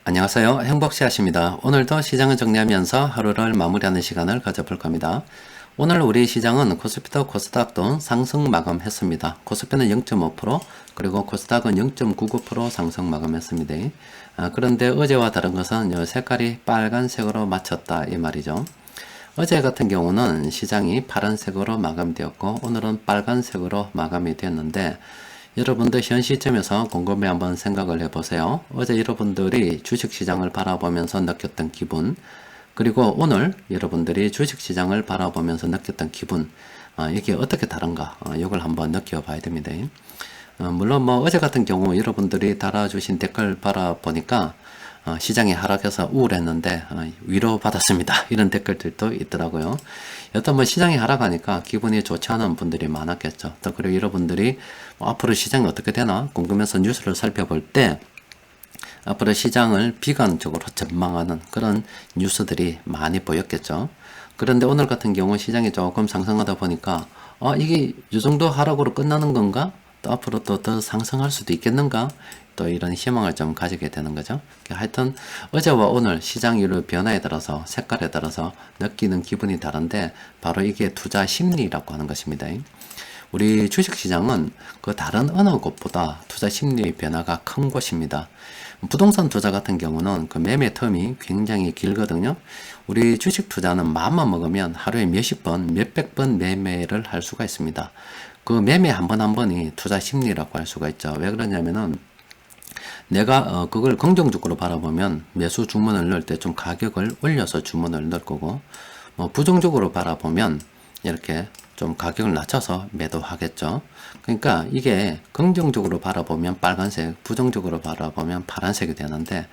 안녕하세요. 행복씨앗입니다. 오늘도 시장을 정리하면서 하루를 마무리하는 시간을 가져볼 겁니다. 오늘 우리 시장은 코스피도 코스닥도 상승 마감했습니다. 코스피는 0.5%, 그리고 코스닥은 0.99% 상승 마감했습니다. 그런데 어제와 다른 것은 이 색깔이 빨간색으로 맞췄다 이 말이죠. 어제 같은 경우는 시장이 파란색으로 마감되었고 오늘은 빨간색으로 마감이 되었는데, 여러분들 현 시점에서 곰곰이 한번 생각을 해보세요. 어제 여러분들이 주식시장을 바라보면서 느꼈던 기분, 그리고 오늘 여러분들이 주식시장을 바라보면서 느꼈던 기분, 이게 어떻게 다른가, 이걸 한번 느껴봐야 됩니다. 물론 뭐 어제 같은 경우 여러분들이 달아주신 댓글 바라보니까 시장이 하락해서 우울했는데 위로받았습니다, 이런 댓글들도 있더라고요. 여튼 뭐 시장이 하락하니까 기분이 좋지 않은 분들이 많았겠죠. 또 그리고 여러분들이 뭐 앞으로 시장이 어떻게 되나 궁금해서 뉴스를 살펴볼 때 앞으로 시장을 비관적으로 전망하는 그런 뉴스들이 많이 보였겠죠. 그런데 오늘 같은 경우 시장이 조금 상승하다 보니까 이게 이 정도 하락으로 끝나는 건가? 또 앞으로 또 더 상승할 수도 있겠는가? 또 이런 희망을 좀 가지게 되는 거죠. 하여튼 어제와 오늘 시장의 변화에 따라서 색깔에 따라서 느끼는 기분이 다른데, 바로 이게 투자 심리라고 하는 것입니다. 우리 주식시장은 그 다른 어느 곳보다 투자 심리의 변화가 큰 곳입니다. 부동산 투자 같은 경우는 그 매매 텀이 굉장히 길거든요. 우리 주식 투자는 마음만 먹으면 하루에 몇십 번, 몇백 번 매매를 할 수가 있습니다. 그 매매 한 번 한 번이 투자 심리라고 할 수가 있죠. 왜 그러냐면은 내가 그걸 긍정적으로 바라보면 매수 주문을 넣을 때 좀 가격을 올려서 주문을 넣을 거고, 뭐 부정적으로 바라보면 이렇게 좀 가격을 낮춰서 매도하겠죠. 그러니까 이게 긍정적으로 바라보면 빨간색, 부정적으로 바라보면 파란색이 되는데,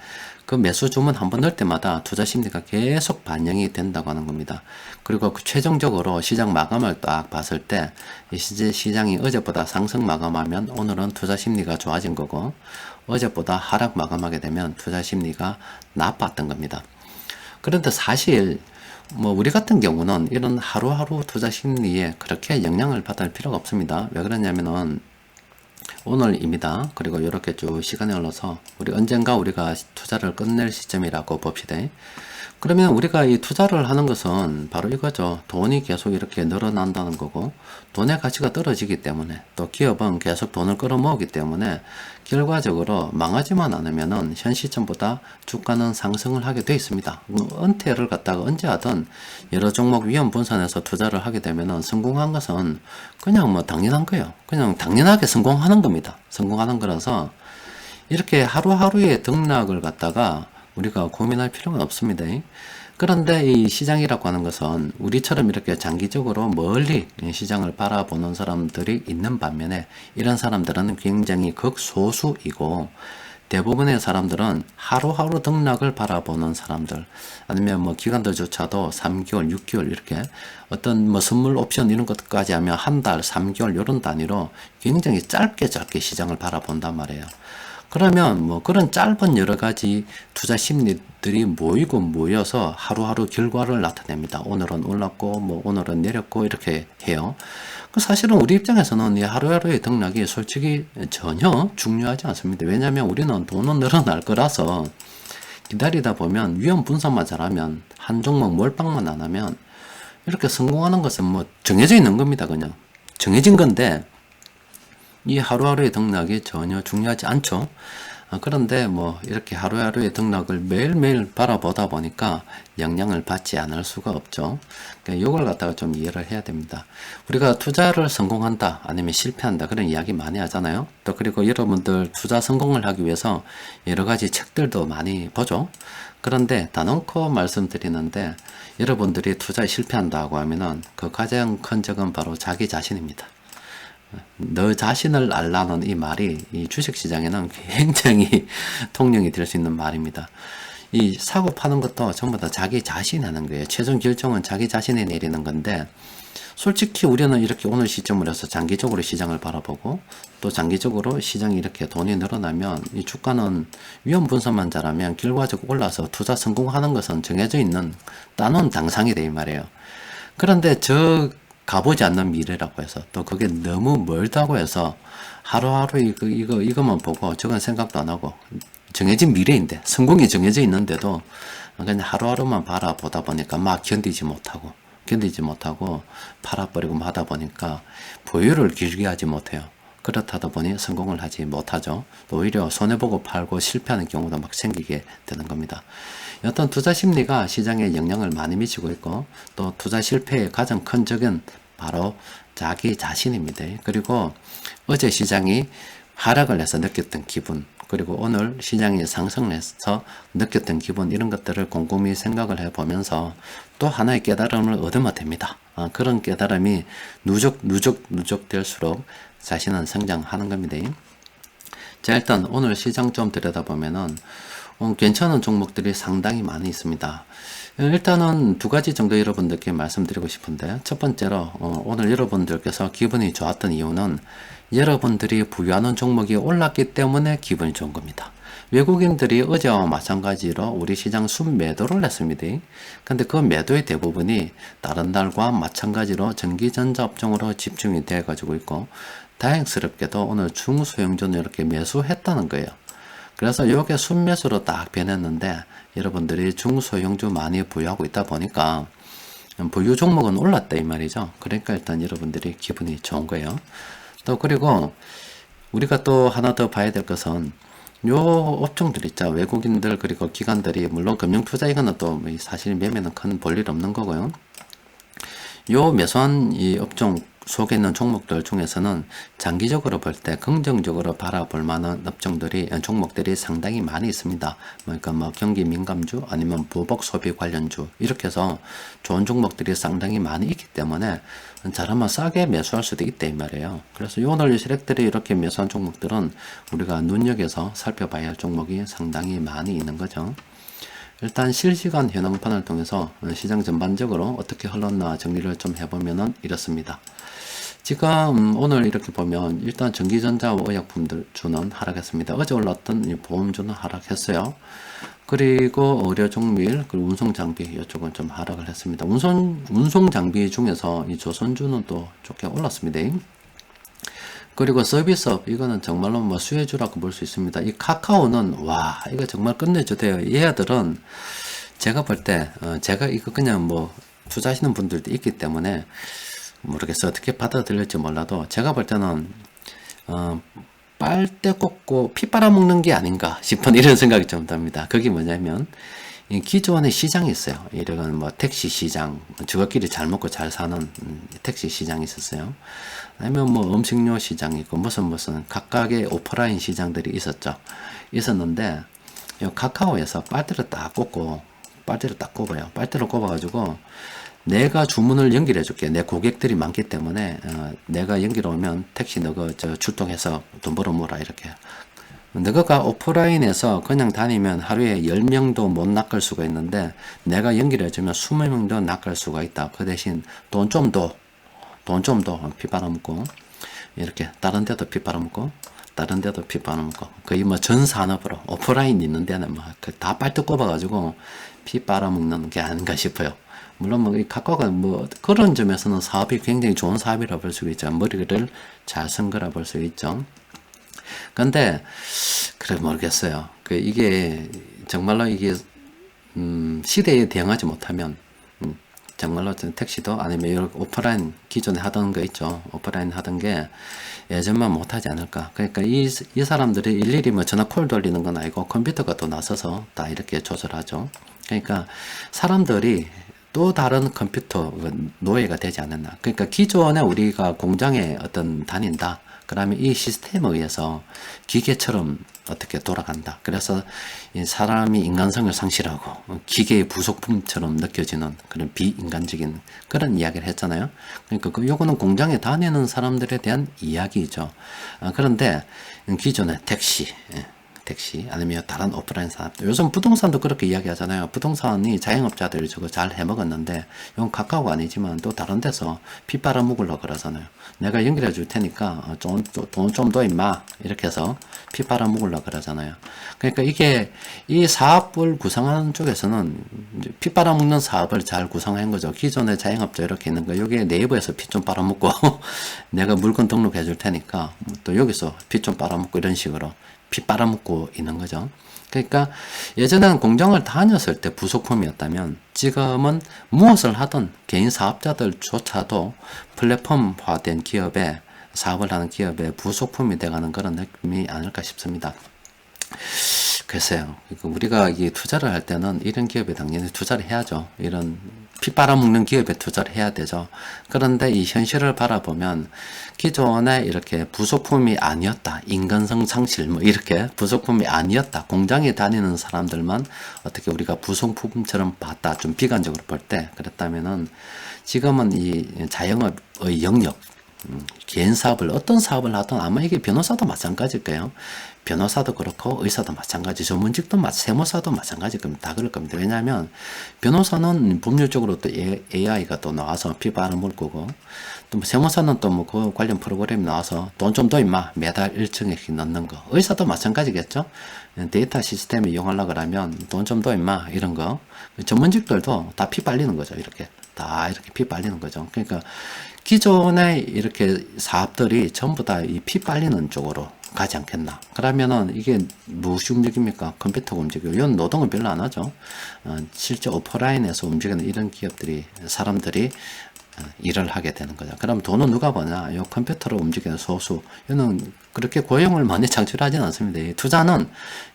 그 매수 주문 한 번 넣을 때마다 투자 심리가 계속 반영이 된다고 하는 겁니다. 그리고 그 최종적으로 시장 마감을 딱 봤을 때 시장이 어제보다 상승 마감하면 오늘은 투자 심리가 좋아진 거고, 어제보다 하락 마감하게 되면 투자 심리가 나빴던 겁니다. 그런데 사실 뭐 우리 같은 경우는 이런 하루하루 투자 심리에 그렇게 영향을 받을 필요가 없습니다. 왜 그러냐면은 오늘입니다. 그리고 이렇게 쭉 시간이 흘러서 우리 언젠가 우리가 투자를 끝낼 시점이라고 봅시다. 그러면 우리가 이 투자를 하는 것은 바로 이거죠. 돈이 계속 이렇게 늘어난다는 거고, 돈의 가치가 떨어지기 때문에, 또 기업은 계속 돈을 끌어모으기 때문에 결과적으로 망하지만 않으면은 현 시점보다 주가는 상승을 하게 돼 있습니다. 은퇴를 갖다가 언제 하든 여러 종목 위험 분산해서 투자를 하게 되면은 성공한 것은 그냥 뭐 당연한 거예요. 그냥 당연하게 성공하는 겁니다. 성공하는 거라서 이렇게 하루하루의 등락을 갖다가 우리가 고민할 필요는 없습니다. 그런데 이 시장이라고 하는 것은 우리처럼 이렇게 장기적으로 멀리 시장을 바라보는 사람들이 있는 반면에, 이런 사람들은 굉장히 극소수이고, 대부분의 사람들은 하루하루 등락을 바라보는 사람들, 아니면 뭐 기관들조차도 3개월, 6개월 이렇게 어떤 뭐 선물 옵션 이런 것까지 하면 한 달, 3개월 이런 단위로 굉장히 짧게 시장을 바라본단 말이에요. 그러면 뭐 그런 짧은 여러 가지 투자 심리들이 모여서 하루하루 결과를 나타냅니다. 오늘은 올랐고 뭐 오늘은 내렸고 이렇게 해요. 사실은 우리 입장에서는 이 하루하루의 등락이 솔직히 전혀 중요하지 않습니다. 왜냐하면 우리는 돈은 늘어날 거라서 기다리다 보면 위험 분산만 잘하면, 한 종목 몰빵만 안 하면 이렇게 성공하는 것은 뭐 정해져 있는 겁니다. 그냥 정해진 건데 이 하루하루의 등락이 전혀 중요하지 않죠. 그런데 뭐 이렇게 하루하루의 등락을 매일매일 바라보다 보니까 영향을 받지 않을 수가 없죠. 그러니까 이걸 갖다가 좀 이해를 해야 됩니다. 우리가 투자를 성공한다 아니면 실패한다 그런 이야기 많이 하잖아요. 또 그리고 여러분들 투자 성공을 하기 위해서 여러 가지 책들도 많이 보죠. 그런데 단언코 말씀드리는데, 여러분들이 투자에 실패한다고 하면은 그 가장 큰 적은 바로 자기 자신입니다. 너 자신을 알라는 이 말이 이 주식시장에는 굉장히 통용이 될 수 있는 말입니다. 이 사고 파는 것도 전부 다 자기 자신이 하는 거예요. 최종 결정은 자기 자신이 내리는 건데, 솔직히 우리는 이렇게 오늘 시점을 해서 장기적으로 시장을 바라보고, 또 장기적으로 시장이 이렇게 돈이 늘어나면 이 주가는 위험 분산만 잘하면 결과적으로 올라서 투자 성공하는 것은 정해져 있는 따놓은 당상이 돼 이 말이에요. 그런데 가보지 않는 미래라고 해서, 또 그게 너무 멀다고 해서 하루하루 이거만 보고 저건 생각도 안 하고 정해진 미래인데, 성공이 정해져 있는데도 그냥 하루하루만 바라보다 보니까 막 견디지 못하고 팔아버리고 하다 보니까 보유를 길게 하지 못해요. 그렇다다 보니 성공을 하지 못하죠. 또 오히려 손해보고 팔고 실패하는 경우도 막 생기게 되는 겁니다. 어떤 투자 심리가 시장에 영향을 많이 미치고 있고, 또 투자 실패의 가장 큰 적은 바로 자기 자신입니다. 그리고 어제 시장이 하락을 해서 느꼈던 기분, 그리고 오늘 시장이 상승을 해서 느꼈던 기분, 이런 것들을 곰곰이 생각을 해보면서 또 하나의 깨달음을 얻으면 됩니다. 그런 깨달음이 누적 될수록 자신은 성장하는 겁니다. 자, 일단 오늘 시장 좀 들여다보면은 괜찮은 종목들이 상당히 많이 있습니다. 일단은 두 가지 정도 여러분들께 말씀드리고 싶은데, 첫 번째로 오늘 여러분들께서 기분이 좋았던 이유는 여러분들이 보유하는 종목이 올랐기 때문에 기분이 좋은 겁니다. 외국인들이 어제와 마찬가지로 우리 시장 순매도를 했습니다. 근데 그 매도의 대부분이 다른 날과 마찬가지로 전기전자 업종으로 집중이 되어 가지고 있고, 다행스럽게도 오늘 중소형주는 이렇게 매수했다는 거예요. 그래서 이게 순매수로 딱 변했는데, 여러분들이 중소형주 많이 보유하고 있다 보니까 보유 종목은 올랐다 이 말이죠. 그러니까 일단 여러분들이 기분이 좋은 거예요. 또 그리고 우리가 또 하나 더 봐야 될 것은 요 업종들 있죠. 외국인들 그리고 기관들이, 물론 금융투자 이거는 또 사실 매매는 큰 볼일 없는 거고요. 요 매수한 이 업종 속에 있는 종목들 중에서는 장기적으로 볼 때 긍정적으로 바라볼 만한 종목들이 상당히 많이 있습니다. 그러니까 뭐 경기 민감주 아니면 보복 소비 관련주, 이렇게 해서 좋은 종목들이 상당히 많이 있기 때문에 잘하면 싸게 매수할 수도 있다 이 말이에요. 그래서 오늘 세력들이 이렇게 매수한 종목들은 우리가 눈여겨서 살펴봐야 할 종목이 상당히 많이 있는 거죠. 일단 실시간 현황판을 통해서 시장 전반적으로 어떻게 흘렀나 정리를 좀 해보면은 이렇습니다. 지금 오늘 이렇게 보면 일단 전기전자와 의약품들 주는 하락했습니다. 어제 올랐던 이 보험주는 하락했어요. 그리고 의료종밀, 그리고 운송장비 이쪽은 좀 하락을 했습니다. 운송장비 중에서 이 조선주는 또 좋게 올랐습니다. 그리고 서비스업, 이거는 정말로 뭐 수혜주라고 볼 수 있습니다. 이 카카오는 와, 이거 정말 끝내주대요. 얘들은 제가 볼 때 제가 이거 그냥 뭐 투자하시는 분들도 있기 때문에 모르겠어요. 어떻게 받아들일지 몰라도 제가 볼 때는 빨대 꽂고 피 빨아먹는 게 아닌가 싶은 이런 생각이 좀 듭니다. 그게 뭐냐면 기존에 시장이 있어요. 이런 뭐 택시 시장, 저것끼리 잘 먹고 잘 사는 택시 시장이 있었어요. 아니면 뭐 음식료 시장이 있고 무슨 각각의 오프라인 시장들이 있었는데 카카오에서 빨대를 딱 꼽아요. 빨대를 꼽아가지고 내가 주문을 연결해 줄게. 내 고객들이 많기 때문에 내가 연결 오면 택시 너가 출동해서 돈 벌어모라 이렇게. 너가 오프라인에서 그냥 다니면 하루에 10명도 못 낚을 수가 있는데 내가 연결해 주면 20명도 낚을 수가 있다. 그 대신 돈 좀 더 피 빨아먹고, 이렇게 다른 데도 피 빨아먹고 거의 뭐 전 산업으로 오프라인 있는 데는 뭐 다 빨대 꼽아가지고 피 빨아먹는 게 아닌가 싶어요. 물론 뭐 이 카카오가 뭐 그런 점에서는 사업이 굉장히 좋은 사업이라 볼 수 있죠. 머리를 잘 쓴 거라 볼 수 있죠. 근데 그래 모르겠어요. 이게 정말로 이게 시대에 대응하지 못하면 정말로 택시도 아니면 이런 오프라인 기존에 하던 거 있죠. 오프라인 하던 게 예전만 못하지 않을까. 그러니까 이 사람들이 일일이 뭐 전화 콜 돌리는 건 아니고 컴퓨터가 또 나서서 다 이렇게 조절하죠. 그러니까 사람들이 또 다른 컴퓨터 노예가 되지 않았나. 그러니까 기존에 우리가 공장에 다닌다. 그러면 이 시스템에 의해서 기계처럼 어떻게 돌아간다. 그래서 이 사람이 인간성을 상실하고 기계의 부속품처럼 느껴지는 그런 비인간적인 그런 이야기를 했잖아요. 그러니까 요거는 공장에 다니는 사람들에 대한 이야기죠. 그런데 기존의 택시 아니면 다른 오프라인 산업들, 요즘 부동산도 그렇게 이야기하잖아요. 부동산이 자영업자들이 저거 잘 해먹었는데 이건 카카오가 아니지만 또 다른 데서 피 빨아먹으려고 그러잖아요. 내가 연결해 줄 테니까 돈 좀 더 임마 이렇게 해서 피 빨아먹으려고 그러잖아요. 그러니까 이게 이 사업을 구성하는 쪽에서는 피 빨아먹는 사업을 잘 구성한 거죠. 기존의 자영업자 이렇게 있는 거, 여기에 네이버에서 피 좀 빨아먹고 내가 물건 등록해 줄 테니까 또 여기서 피 좀 빨아먹고 이런 식으로 피 빨아먹고 있는 거죠. 그러니까 예전에는 공장을 다녔을 때 부속품이었다면 지금은 무엇을 하든 개인 사업자들조차도 플랫폼화된 기업에 사업을 하는 기업의 부속품이 돼가는 그런 느낌이 아닐까 싶습니다. 글쎄요. 우리가 이 투자를 할 때는 이런 기업에 당연히 투자를 해야죠. 이런 피 빨아먹는 기업에 투자를 해야 되죠. 그런데 이 현실을 바라보면 기존에 이렇게 부속품이 아니었다. 인간성 상실 뭐 이렇게 부속품이 아니었다. 공장에 다니는 사람들만 어떻게 우리가 부속품처럼 봤다. 좀 비관적으로 볼 때 그랬다면은 지금은 이 자영업의 영역 개인 사업을 어떤 사업을 하든 아마 이게 변호사도 마찬가지일 거예요. 변호사도 그렇고 의사도 마찬가지, 전문직도 세무사도 마찬가지일 겁니다. 다 그럴 겁니다. 왜냐하면 변호사는 법률적으로 또 AI가 또 나와서 피부하는 물 거고 또 세무사는 또 뭐 그 관련 프로그램이 나와서 돈 좀 더 임마 매달 일정액씩 넣는 거. 의사도 마찬가지겠죠. 데이터 시스템 이용하려고 그러면 돈 좀 더 임마 이런 거. 전문직들도 다 피 빨리는 거죠. 이렇게 다 이렇게 피 빨리는 거죠. 그러니까 기존의 이렇게 사업들이 전부 다 이 피 빨리는 쪽으로 가지 않겠나. 그러면은 이게 무엇이 움직입니까? 컴퓨터가 움직여요. 이건 노동은 별로 안 하죠. 실제 오프라인에서 움직이는 이런 기업들이, 사람들이 일을 하게 되는 거죠. 그럼 돈은 누가 버냐? 요 컴퓨터로 움직이는 소수. 이거는 그렇게 고용을 많이 창출하지는 않습니다. 이 투자는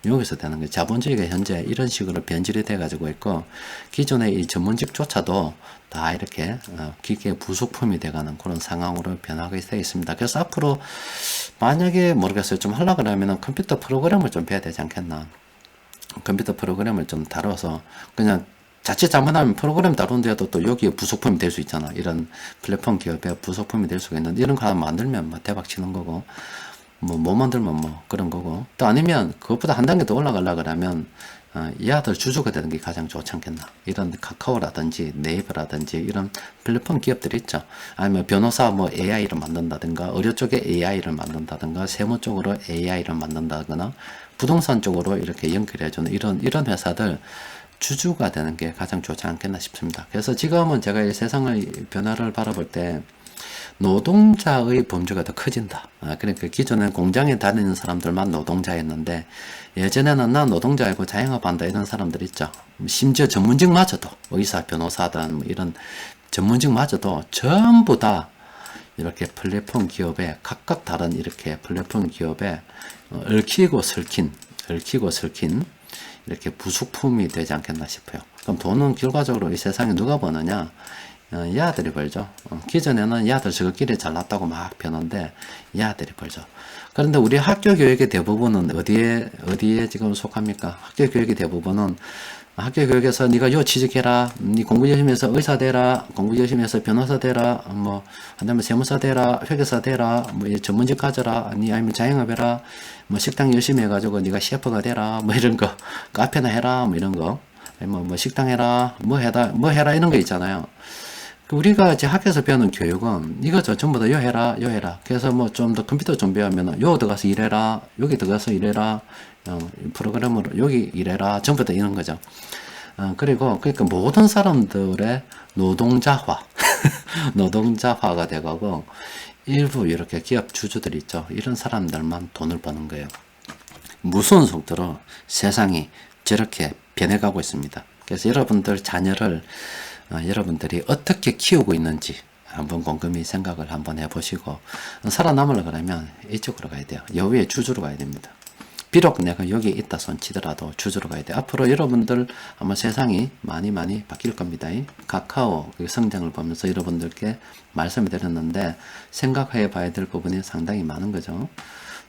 여기서 되는 거예요. 자본주의가 현재 이런 식으로 변질이 돼 가지고 있고, 기존의 이 전문직조차도 다 이렇게 기계 부속품이 돼가는 그런 상황으로 변하게 되어 있습니다. 그래서 앞으로 만약에 모르겠어요. 좀 하려고 하면은 컴퓨터 프로그램을 좀 배워야 되지 않겠나. 컴퓨터 프로그램을 좀 다뤄서 그냥 자칫 잘못하면 프로그램 다룬데도 또 여기에 부속품이 될 수 있잖아. 이런 플랫폼 기업에 부속품이 될 수가 있는데 이런 거 하나 만들면 뭐 대박 치는 거고 뭐 만들면 뭐 그런 거고 또 아니면 그것보다 한 단계 더 올라가려고 그러면 이 아들 주주가 되는 게 가장 좋지 않겠나. 이런 카카오라든지 네이버라든지 이런 플랫폼 기업들이 있죠. 아니면 변호사 뭐 AI를 만든다든가 의료 쪽에 AI를 만든다든가 세무 쪽으로 AI를 만든다거나 부동산 쪽으로 이렇게 연결해주는 이런 회사들 주주가 되는 게 가장 좋지 않겠나 싶습니다. 그래서 지금은 제가 이 세상의 변화를 바라볼 때 노동자의 범주가 더 커진다. 그러니까 기존엔 공장에 다니는 사람들만 노동자였는데 예전에는 나 노동자이고 자영업한다 이런 사람들 있죠. 심지어 전문직마저도 의사, 변호사든 뭐 이런 전문직마저도 전부 다 이렇게 플랫폼 기업에 각각 다른 이렇게 플랫폼 기업에 얽히고 설킨 이렇게 부속품이 되지 않겠나 싶어요. 그럼 돈은 결과적으로 이 세상에 누가 버느냐? 이 아들이 벌죠. 기존에는 이 아들 저것끼리 잘났다고 막 변한데 이 아들이 벌죠. 그런데 우리 학교 교육의 대부분은 어디에 지금 속합니까? 학교 교육의 대부분은 학교 교육에서 네가 요 취직해라, 네 공부 열심히 해서 의사 되라, 공부 열심히 해서 변호사 되라, 뭐 한다면 세무사 되라, 회계사 되라, 뭐 전문직 가져라, 아니 아니면 자영업해라, 뭐 식당 열심히 해가지고 네가 셰프가 되라, 뭐 이런 거, 카페나 해라, 뭐 이런 거, 뭐 식당 해라, 뭐 해라 이런 거 있잖아요. 우리가 이제 학교에서 배우는 교육은 이거죠. 전부 다 요 해라, 요 해라. 그래서 뭐 좀 더 컴퓨터 좀 배우면 요 들어가서 일해라, 여기 들어가서 일해라, 프로그램으로 여기 일해라. 전부 다 이런 거죠. 그리고 그러니까 모든 사람들의 노동자화, 노동자화가 돼가고 일부 이렇게 기업 주주들 있죠. 이런 사람들만 돈을 버는 거예요. 무서운 속도로 세상이 저렇게 변해가고 있습니다. 그래서 여러분들 자녀를 여러분들이 어떻게 키우고 있는지 한번 곰곰이 생각을 한번 해보시고 살아남으려고 그러면 이쪽으로 가야 돼요. 여기에 주주로 가야 됩니다. 비록 내가 여기 있다 손 치더라도 주주로 가야 돼요. 앞으로 여러분들 아마 세상이 많이 바뀔 겁니다. 카카오 성장을 보면서 여러분들께 말씀을 드렸는데 생각해 봐야 될 부분이 상당히 많은 거죠.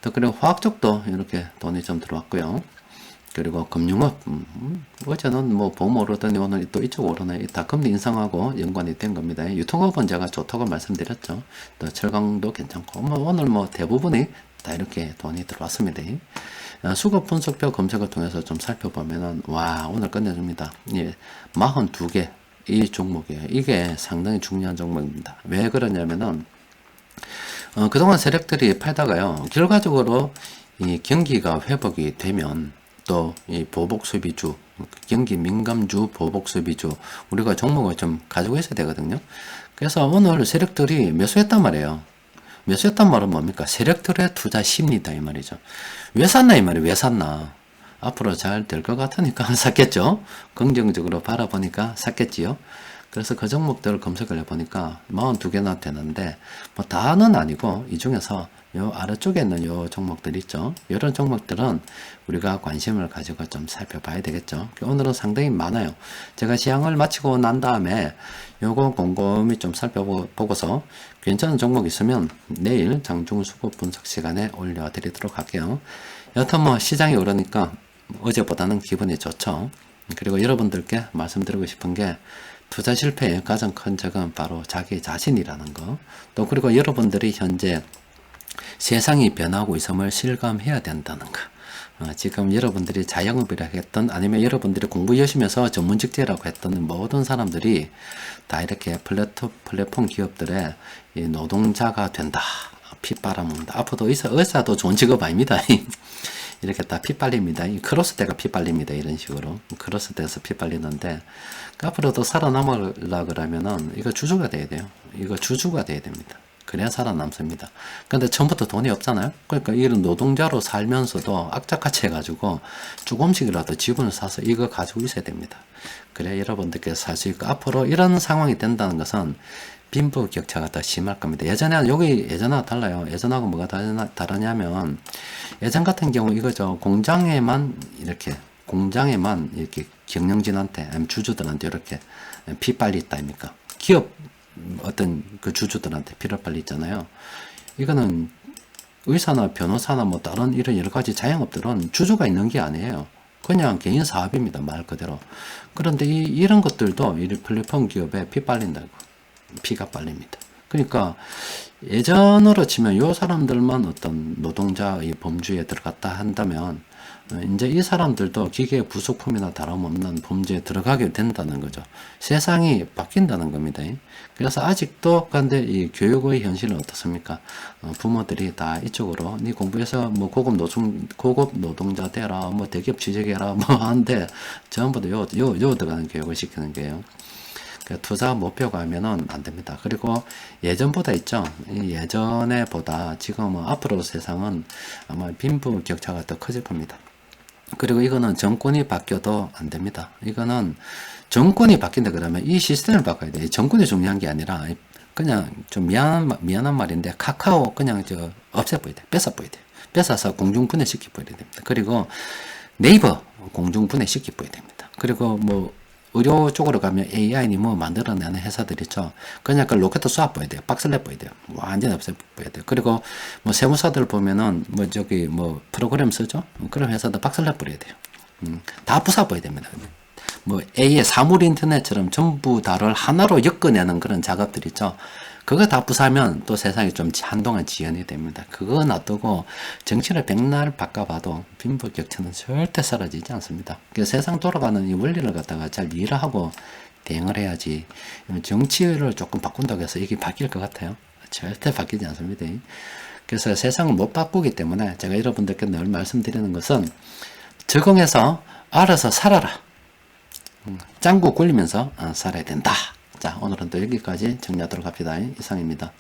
또 그리고 화학 쪽도 이렇게 돈이 좀 들어왔고요. 그리고 금융업, 어제는 뭐 보험 오르더니 오늘 또 이쪽 오르네. 다 금리 인상하고 연관이 된 겁니다. 유통업은 제가 좋다고 말씀드렸죠. 또 철강도 괜찮고, 오늘 뭐 대부분이 다 이렇게 돈이 들어왔습니다. 수급 분석표 검색을 통해서 좀 살펴보면은, 와, 오늘 끝내줍니다. 예, 42개, 이 종목이에요. 이게 상당히 중요한 종목입니다. 왜 그러냐면은, 그동안 세력들이 팔다가요, 결과적으로 이 경기가 회복이 되면, 또 이 보복 소비주, 경기 민감주, 보복 소비주 우리가 종목을 좀 가지고 있어야 되거든요. 그래서 오늘 세력들이 매수했단 말이에요. 매수했단 말은 뭡니까? 세력들의 투자 심리다 이 말이죠. 왜 샀나 이 말이에요. 왜 샀나? 앞으로 잘 될 것 같으니까 샀겠죠. 긍정적으로 바라보니까 샀겠지요. 그래서 그 종목들을 검색을 해보니까 42개나 되는데, 뭐 다는 아니고, 이 중에서 요 아래쪽에 있는 요 종목들 있죠. 이런 종목들은 우리가 관심을 가지고 좀 살펴봐야 되겠죠. 오늘은 상당히 많아요. 제가 시향을 마치고 난 다음에 요거 곰곰이 좀 살펴보고서 괜찮은 종목 있으면 내일 장중수급 분석 시간에 올려드리도록 할게요. 여튼 뭐 시장이 오르니까 어제보다는 기분이 좋죠. 그리고 여러분들께 말씀드리고 싶은 게, 투자 실패의 가장 큰 적은 바로 자기 자신이라는 거. 또 그리고 여러분들이 현재 세상이 변하고 있음을 실감해야 된다는 거. 지금 여러분들이 자영업이라 했던, 아니면 여러분들이 공부 열심히 해서 전문직제라고 했던 모든 사람들이 다 이렇게 플랫폼 기업들의 노동자가 된다. 피 빨아먹는다. 앞으로도 의사도 좋은 직업 아닙니다. 이렇게 다 피 빨립니다. 크로스대가 피 빨립니다. 이런 식으로. 크로스대에서 피 빨리는데, 앞으로도 살아남으려 그러면은, 이거 주주가 돼야 돼요. 이거 주주가 돼야 됩니다. 그래야 살아남습니다. 근데 처음부터 돈이 없잖아요. 그러니까 이런 노동자로 살면서도 악착같이 해가지고 조금씩이라도 지분을 사서 이거 가지고 있어야 됩니다. 그래야 여러분들께서 살 수 있고, 앞으로 이런 상황이 된다는 것은 빈부격차가 더 심할 겁니다. 예전하고 달라요. 예전하고 뭐가 다르냐면, 예전 같은 경우 이거죠. 공장에만 이렇게 경영진한테, 아니면 주주들한테 이렇게 피 빨리 있다 아닙니까? 기업, 어떤 그 주주들한테 피를 빨리 있잖아요. 이거는 의사나 변호사나 뭐 다른 이런 여러 가지 자영업들은 주주가 있는 게 아니에요. 그냥 개인 사업입니다. 말 그대로. 그런데 이런 것들도 이 플랫폼 기업에 피 빨린다고. 피가 빨립니다. 그러니까 예전으로 치면 요 사람들만 어떤 노동자의 범주에 들어갔다 한다면, 이제 이 사람들도 기계 부속품이나 다름없는 범죄에 들어가게 된다는 거죠. 세상이 바뀐다는 겁니다. 그래서 아직도 근데 이 교육의 현실은 어떻습니까? 부모들이 다 이쪽으로 네 공부해서 뭐 고급 노동자 되라, 뭐 대기업 취직해라 뭐 하는데, 전부 다 요 들어가는 교육을 시키는 거예요. 투자 목표가 하면은 안 됩니다. 그리고 예전보다 있죠. 예전에 보다 지금은 앞으로 세상은 아마 빈부격차가 더 커질 겁니다. 그리고 이거는 정권이 바뀌어도 안 됩니다. 이거는 정권이 바뀐다 그러면 이 시스템을 바꿔야 돼요. 정권이 중요한 게 아니라, 그냥 좀 미안한 말인데, 카카오 그냥 없애버려야 돼요. 뺏어버려야 돼요. 뺏어서 공중분해시켜버려야 됩니다. 그리고 네이버 공중분해시켜버려야 됩니다. 그리고 뭐 의료 쪽으로 가면 AI니 뭐 만들어내는 회사들 있죠. 그냥 그 로켓 쏴버려야 돼요. 박살내버려야 돼요. 완전히 없애버려야 돼요. 그리고 뭐 세무사들 보면은 뭐 프로그램 쓰죠. 그런 회사들 박살내버려야 돼요. 다 부숴버려야 됩니다. 뭐 A의 사물 인터넷처럼 전부 다를 하나로 엮어내는 그런 작업들 있죠. 그거 다 부수면 또 세상이 좀 한동안 지연이 됩니다. 그거 놔두고 정치를 백날 바꿔봐도 빈부격차는 절대 사라지지 않습니다. 그래서 세상 돌아가는 이 원리를 갖다가 잘 이해를 하고 대응을 해야지, 정치를 조금 바꾼다고 해서 이게 바뀔 것 같아요? 절대 바뀌지 않습니다. 그래서 세상을 못 바꾸기 때문에 제가 여러분들께 늘 말씀드리는 것은, 적응해서 알아서 살아라. 짱구 굴리면서 살아야 된다. 자, 오늘은 또 여기까지 정리하도록 합시다. 이상입니다.